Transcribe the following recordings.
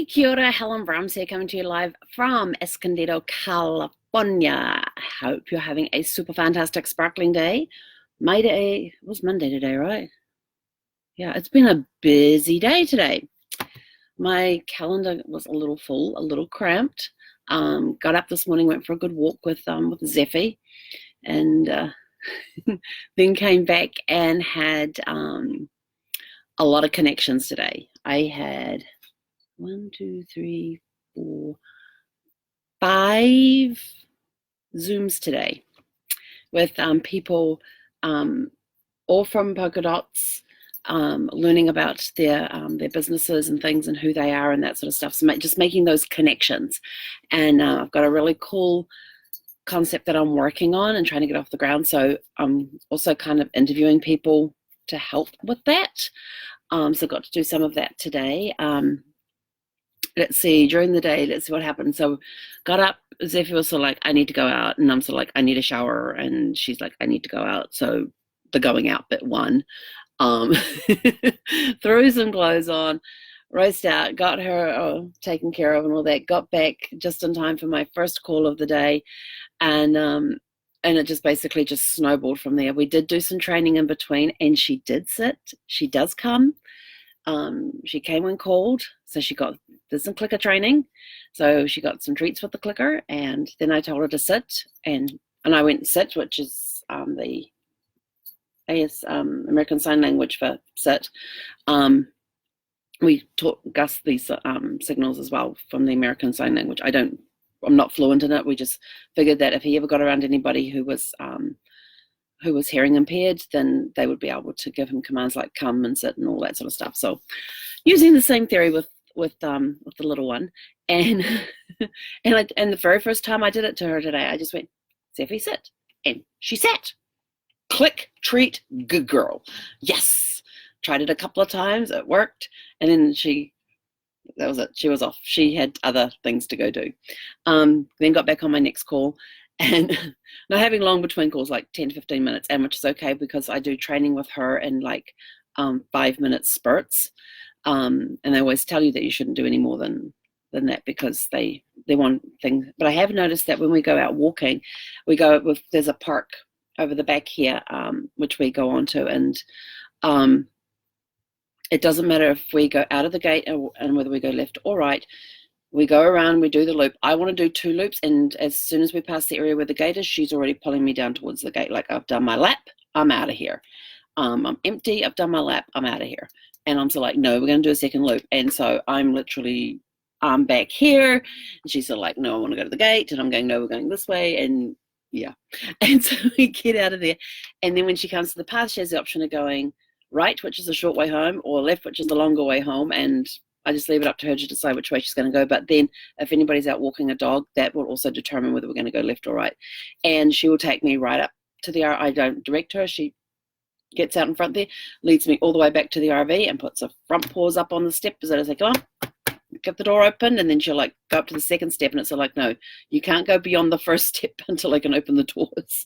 Hey, kia ora, Helen Brahms here, coming to you live from Escondido, California. Hope you're having a super fantastic, sparkling day. My day, it was Monday today, right? Yeah, it's been a busy day today. My calendar was a little full, a little cramped. Got up this morning, went for a good walk with Zeffy, and then came back and had a lot of connections today. I had 5 Zooms today with people all from Polka Dots, learning about their businesses and things and who they are and that sort of stuff. So just making those connections. And I've got a really cool concept that I'm working on and trying to get off the ground. So I'm also kind of interviewing people to help with that. So got to do some of that today. Let's see, during the day, let's see what happened. So got up, Zephyr was sort of like, I need to go out. And I'm sort of like, I need a shower. And she's like, I need to go out. So the going out bit won. Threw some clothes on, raced out, got her taken care of and all that, got back just in time for my first call of the day. And it just basically just snowballed from there. We did do some training in between and she did sit. She does come. She came when called, so she did some clicker training. So she got some treats with the clicker, and then I told her to sit, and I went and sit, which is the American Sign Language for sit. We taught Gus these signals as well from the American Sign Language. I'm not fluent in it. We just figured that if he ever got around anybody who was hearing impaired, then they would be able to give him commands like come and sit and all that sort of stuff. So using the same theory with the little one. And and the very first time I did it to her today, I just went, Zeffy, sit. And she sat. Click, treat, good girl. Yes. Tried it a couple of times. It worked. And then that was it. She was off. She had other things to go do. Then got back on my next call. And not having long between calls, like 10 to 15 minutes, and which is okay because I do training with her in like 5-minute spurts. And they always tell you that you shouldn't do any more than that because they want things. But I have noticed that when we go out walking, there's a park over the back here, which we go on to. And it doesn't matter if we go out of the gate and whether we go left or right. We go around, we do the loop. I want to do 2 loops, and as soon as we pass the area where the gate is, she's already pulling me down towards the gate. Like, I've done my lap, I'm out of here. I'm empty, I've done my lap, I'm out of here. And I'm so like, no, we're going to do a second loop. And so I'm back here, and she's sort of like, no, I want to go to the gate. And I'm going, no, we're going this way. And yeah. And so we get out of there. And then when she comes to the path, she has the option of going right, which is the short way home, or left, which is the longer way home. And I just leave it up to her to decide which way she's going to go. But then if anybody's out walking a dog, that will also determine whether we're going to go left or right. And she will take me right up to the RV. I don't direct her. She gets out in front there, leads me all the way back to the RV and puts her front paws up on the step as I say, come on, get the door open. And then she'll like go up to the second step. And it's like, no, you can't go beyond the first step until I can open the doors.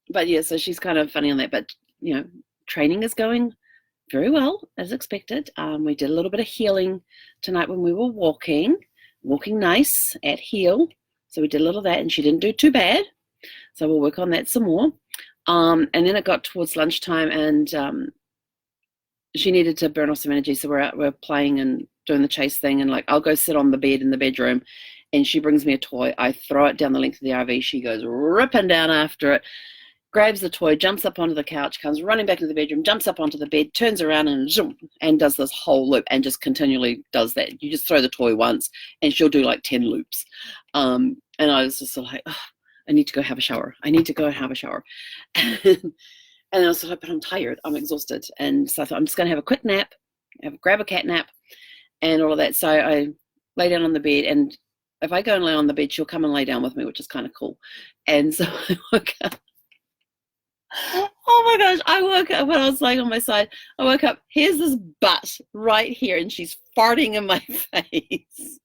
But yeah, so she's kind of funny on that. But, training is going very well, as expected. We did a little bit of healing tonight when we were walking nice at heel. So we did a little of that, and she didn't do too bad. So we'll work on that some more. And then it got towards lunchtime, and she needed to burn off some energy. So we're playing and doing the chase thing, and like I'll go sit on the bed in the bedroom, and she brings me a toy. I throw it down the length of the RV. She goes ripping down after it, grabs the toy, jumps up onto the couch, comes running back to the bedroom, jumps up onto the bed, turns around and zoom, and does this whole loop and just continually does that. You just throw the toy once and she'll do like 10 loops. And I was just sort of like, oh, I need to go have a shower. I need to go have a shower. And I was like, but I'm tired. I'm exhausted. And so I thought I'm just going to have a quick nap, grab a cat nap and all of that. So I lay down on the bed, and if I go and lay on the bed, she'll come and lay down with me, which is kind of cool. And so I woke up. Oh my gosh, I woke up when I was laying on my side. I woke up, here's this butt right here, and she's farting in my face.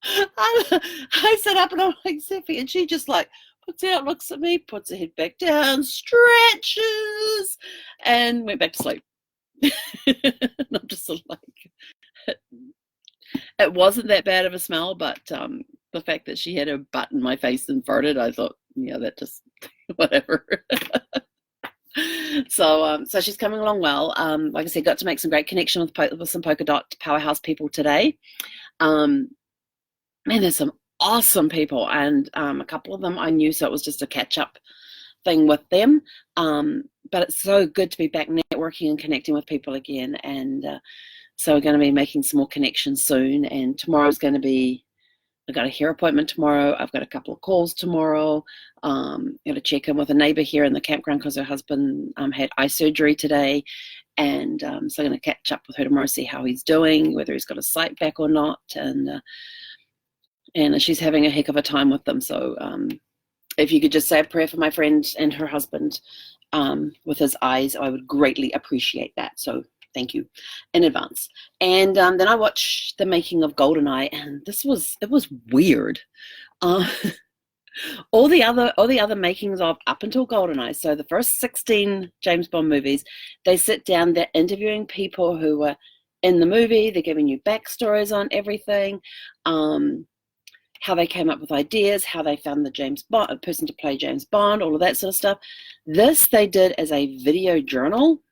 I sat up and I'm like, Zeffy, and she just like puts out, looks at me, puts her head back down, stretches, and went back to sleep. And I'm just sort of like, It wasn't that bad of a smell, but the fact that she had her butt in my face and farted, I thought, yeah, that just whatever. So she's coming along well. Like I said, got to make some great connection with some polka dot powerhouse people today. Man, there's some awesome people, and a couple of them I knew, so it was just a catch up thing with them. But it's so good to be back networking and connecting with people again, and so we're going to be making some more connections soon. And tomorrow's going to be, I've got a hair appointment tomorrow. I've got a couple of calls tomorrow. Got to check in with a neighbor here in the campground because her husband had eye surgery today. And so I'm going to catch up with her tomorrow, see how he's doing, whether he's got his sight back or not. And she's having a heck of a time with them. So if you could just say a prayer for my friend and her husband with his eyes, I would greatly appreciate that. So thank you in advance. And then I watched the making of Goldeneye, and it was weird. All the other makings of up until Goldeneye, so the first 16 James Bond movies, they sit down, they're interviewing people who were in the movie, they're giving you backstories on everything, how they came up with ideas, how they found a person to play James Bond, all of that sort of stuff. This they did as a video journal.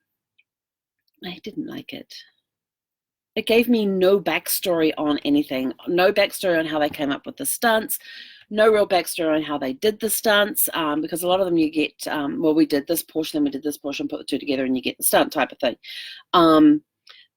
I didn't like it. It gave me no backstory on anything, no backstory on how they came up with the stunts, no real backstory on how they did the stunts, because a lot of them you get, well, we did this portion, then we did this portion, put the two together, and you get the stunt type of thing.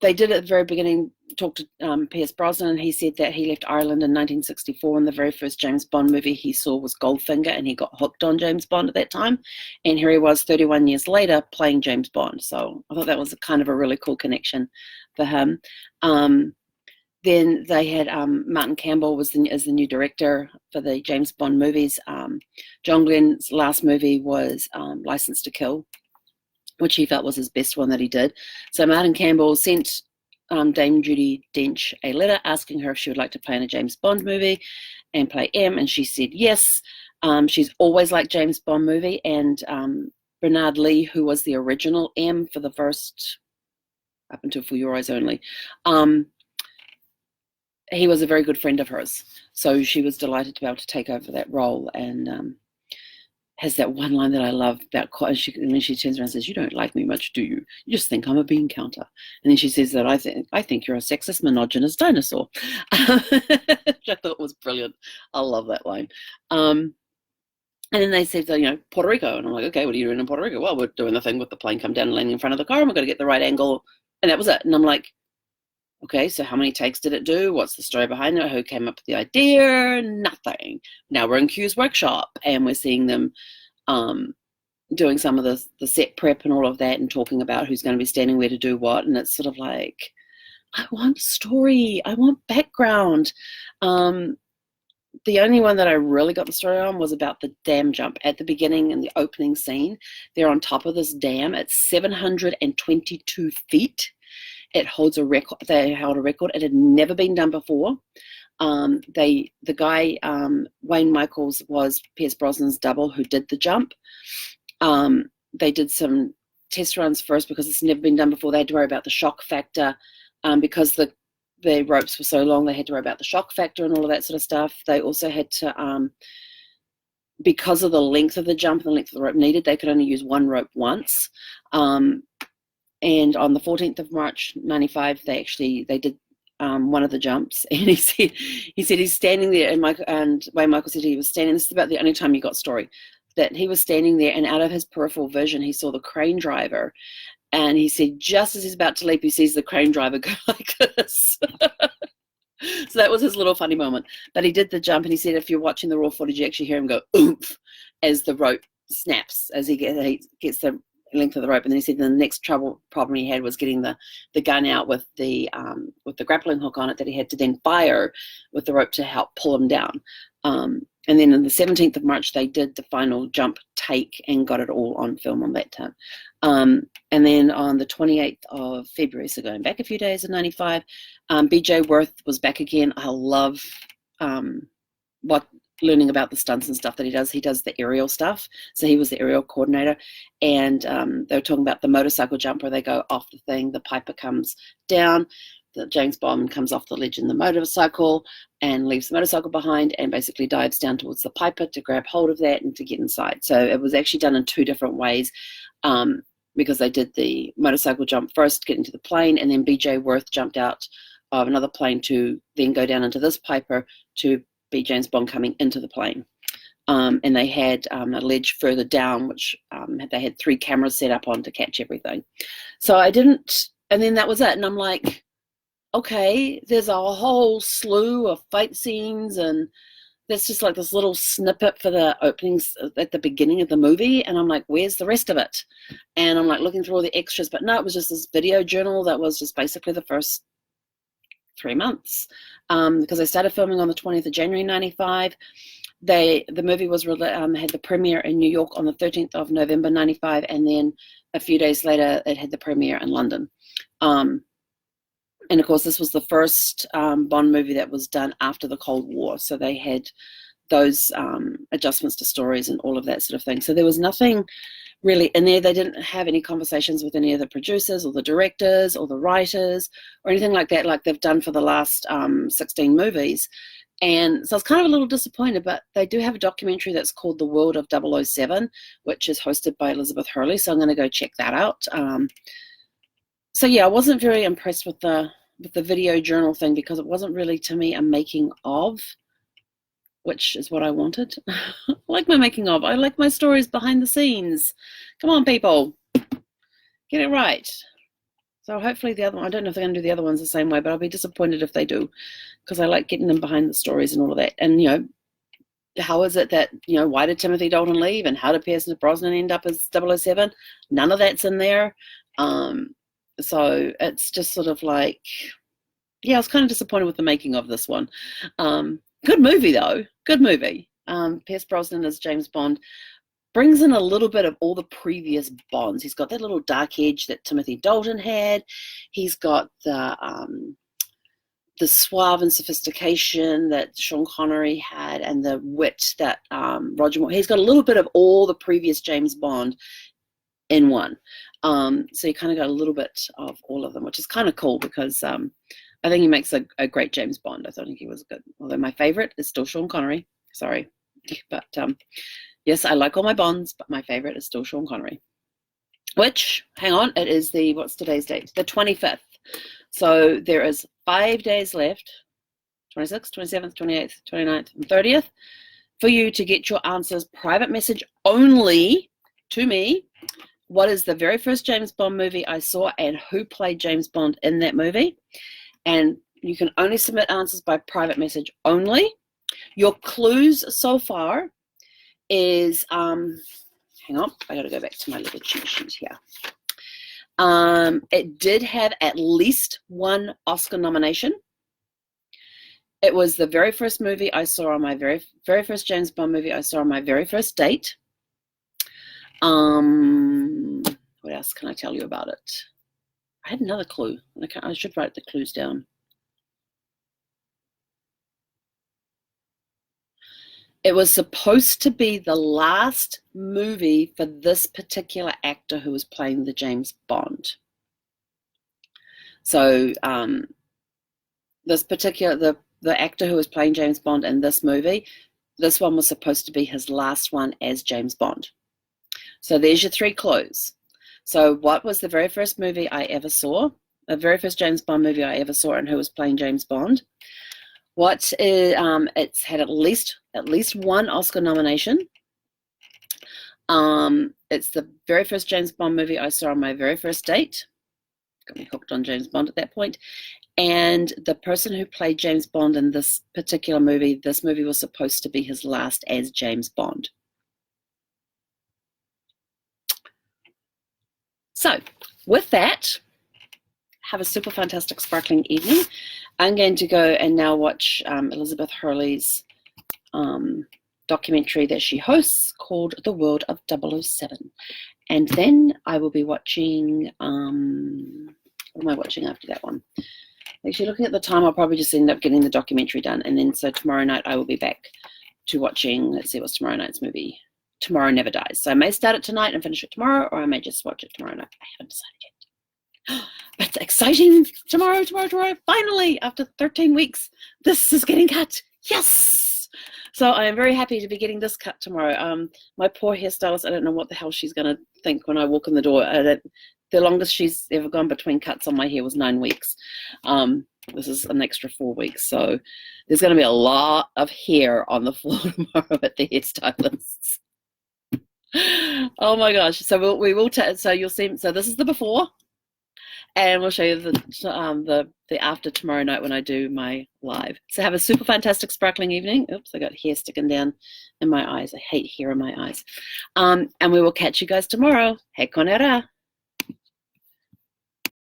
They did at the very beginning, talked to Pierce Brosnan, and he said that he left Ireland in 1964, and the very first James Bond movie he saw was Goldfinger, and he got hooked on James Bond at that time. And here he was 31 years later playing James Bond. So I thought that was kind of a really cool connection for him. Then they had Martin Campbell is the new director for the James Bond movies. John Glenn's last movie was License to Kill, which he felt was his best one that he did. So Martin Campbell sent Dame Judi Dench a letter asking her if she would like to play in a James Bond movie and play M, and she said yes. She's always liked James Bond movie, and Bernard Lee, who was the original M for the first, up until For Your Eyes Only, he was a very good friend of hers. So she was delighted to be able to take over that role, and has that one line that I love about, and then she turns around and says, "You don't like me much, do you? You just think I'm a bean counter." And then she says that I think you're a sexist, misogynist dinosaur, which I thought was brilliant. I love that line. And then they said, Puerto Rico, and I'm like, okay, what are you doing in Puerto Rico? Well, we're doing the thing with the plane come down and landing in front of the car, and we've got to get the right angle, and that was it. And I'm like, okay, so how many takes did it do? What's the story behind it? Who came up with the idea? Nothing. Now we're in Q's workshop, and we're seeing them doing some of the set prep and all of that, and talking about who's going to be standing where to do what. And it's sort of like, I want story. I want background. The only one that I really got the story on was about the dam jump at the beginning in the opening scene. They're on top of this dam. It's 722 feet. It holds a record. They held a record. It had never been done before. The guy, Wayne Michaels, was Pierce Brosnan's double who did the jump. They did some test runs first because it's never been done before. They had to worry about the shock factor because the ropes were so long. They had to worry about the shock factor and all of that sort of stuff. They also had to, because of the length of the jump and the length of the rope needed, they could only use one rope once. And on the 14th of March, 95, they did one of the jumps, and he said he's standing there, and Wayne Michael said he was standing. This is about the only time you got story, that he was standing there, and out of his peripheral vision, he saw the crane driver, and he said just as he's about to leap, he sees the crane driver go like this. So that was his little funny moment. But he did the jump, and he said if you're watching the raw footage, you actually hear him go oomph as the rope snaps as he gets the length of the rope. And then he said the next problem he had was getting the gun out with the grappling hook on it that he had to then fire with the rope to help pull him down. And then on the 17th of March, they did the final jump take and got it all on film on that time. And then on the 28th of February, so going back a few days in 95, BJ Worth was back again. I love learning about the stunts and stuff that he does. He does the aerial stuff. So he was the aerial coordinator. And they were talking about the motorcycle jump where they go off the thing, the piper comes down. James Bond comes off the ledge in the motorcycle and leaves the motorcycle behind and basically dives down towards the piper to grab hold of that and to get inside. So it was actually done in 2 different ways, because they did the motorcycle jump first, get into the plane, and then BJ Worth jumped out of another plane to then go down into this piper to be James Bond coming into the plane. And they had a ledge further down, which they had 3 cameras set up on to catch everything. So I didn't, and then that was it. And I'm like, okay, there's a whole slew of fight scenes, and there's just like this little snippet for the openings at the beginning of the movie. And I'm like, where's the rest of it? And I'm like looking through all the extras, but no, it was just this video journal that was just basically the first 3 months. Because I started filming on the 20th of January, 95. The movie was had the premiere in New York on the 13th of November, 95. And then a few days later, it had the premiere in London. And of course, this was the first Bond movie that was done after the Cold War. So they had those adjustments to stories and all of that sort of thing. So there was nothing really in there. They didn't have any conversations with any of the producers or the directors or the writers or anything like that, like they've done for the last 16 movies. And so I was kind of a little disappointed, but they do have a documentary that's called The World of 007, which is hosted by Elizabeth Hurley. So I'm going to go check that out. So yeah, I wasn't very impressed with the video journal thing because it wasn't really, to me, a making of, which is what I wanted. I like my making of. I like my stories behind the scenes. Come on, people. Get it right. So hopefully the other one, I don't know if they're going to do the other ones the same way, but I'll be disappointed if they do because I like getting them behind the stories and all of that. And, you know, how is it that, you know, why did Timothy Dalton leave and how did Pierce Brosnan end up as 007? None of that's in there. So it's just sort of like, yeah, I was kind of disappointed with the making of this one. Good movie, though. Good movie. Pierce Brosnan as James Bond brings in a little bit of all the previous Bonds. He's got that little dark edge that Timothy Dalton had. He's got the suave and sophistication that Sean Connery had and the wit that Roger Moore. He's got a little bit of all the previous James Bond in one. So you kind of got a little bit of all of them, which is kind of cool because I think he makes a great James Bond. I think he was good. Although my favorite is still Sean Connery. Sorry. But yes, I like all my Bonds, but my favorite is still Sean Connery. Which, hang on, it is what's today's date? The 25th. So there is 5 days left, 26th, 27th, 28th, 29th, and 30th, for you to get your answers private message only to me. What is the very first James Bond movie I saw and who played James Bond in that movie? And you can only submit answers by private message only. Your clues so far is, hang on, I got to go back to my little cheat sheet here. It did have at least 1 Oscar nomination. It was the very first movie I saw on my very first James Bond movie I saw on my very first date. What else can I tell you about it? I had another clue. I should write the clues down. It was supposed to be the last movie for this particular actor who was playing the James Bond. So this particular, the actor who was playing James Bond in this movie, this one was supposed to be his last one as James Bond. So there's your 3 clues. So what was the very first movie I ever saw? The very first James Bond movie I ever saw and who was playing James Bond? What is, it's had at least 1 Oscar nomination. It's the very first James Bond movie I saw on my very first date. Got me hooked on James Bond at that point. And the person who played James Bond in this particular movie, this movie was supposed to be his last as James Bond. So with that, have a super fantastic sparkling evening. I'm going to go and now watch Elizabeth Hurley's documentary that she hosts called The World of 007. And then I will be watching, what am I watching after that one? Actually, looking at the time, I'll probably just end up getting the documentary done. And then so tomorrow night I will be back to watching, let's see, what's tomorrow night's movie? Tomorrow Never Dies. So I may start it tonight and finish it tomorrow, or I may just watch it tomorrow night. I haven't decided yet. It's exciting. Tomorrow. Finally, after 13 weeks, this is getting cut. Yes. So I am very happy to be getting this cut tomorrow. My poor hairstylist, I don't know what the hell she's going to think when I walk in the door. The longest she's ever gone between cuts on my hair was 9 weeks. This is an extra 4 weeks. So there's going to be a lot of hair on the floor tomorrow at the hairstylist's. Oh my gosh. So we will so you'll see. So this is the before. And we'll show you the after tomorrow night when I do my live. So have a super fantastic sparkling evening. Oops, I got hair sticking down in my eyes. I hate hair in my eyes. And we will catch you guys tomorrow. He konera.